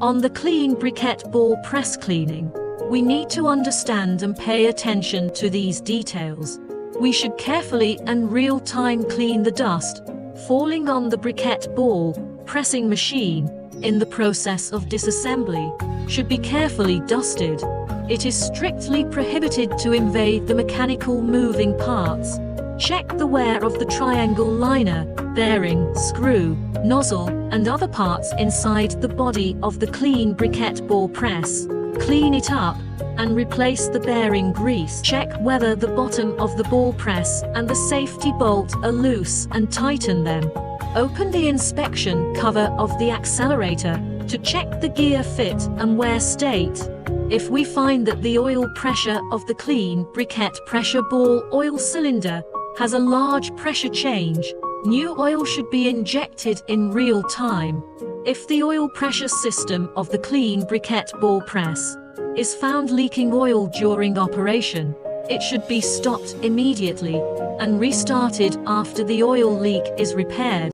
On the clean briquette ball press cleaning, we need to understand and pay attention to these details. We should carefully and real-time clean the dust falling on the briquette ball pressing machine. In the process of disassembly, should be carefully dusted. It is strictly prohibited to invade the mechanical moving parts. Check the wear of the triangle liner, bearing, screw, nozzle, and other parts inside the body of the clean briquette ball press. Clean it up and replace the bearing grease. Check whether the bottom of the ball press and the safety bolt are loose and tighten them. Open the inspection cover of the accelerator to check the gear fit and wear state. If we find that the oil pressure of the clean briquette pressure ball oil cylinder has a large pressure change, new oil should be injected in real time. If the oil pressure system of the clean briquette ball press is found leaking oil during operation, it should be stopped immediately and restarted after the oil leak is repaired.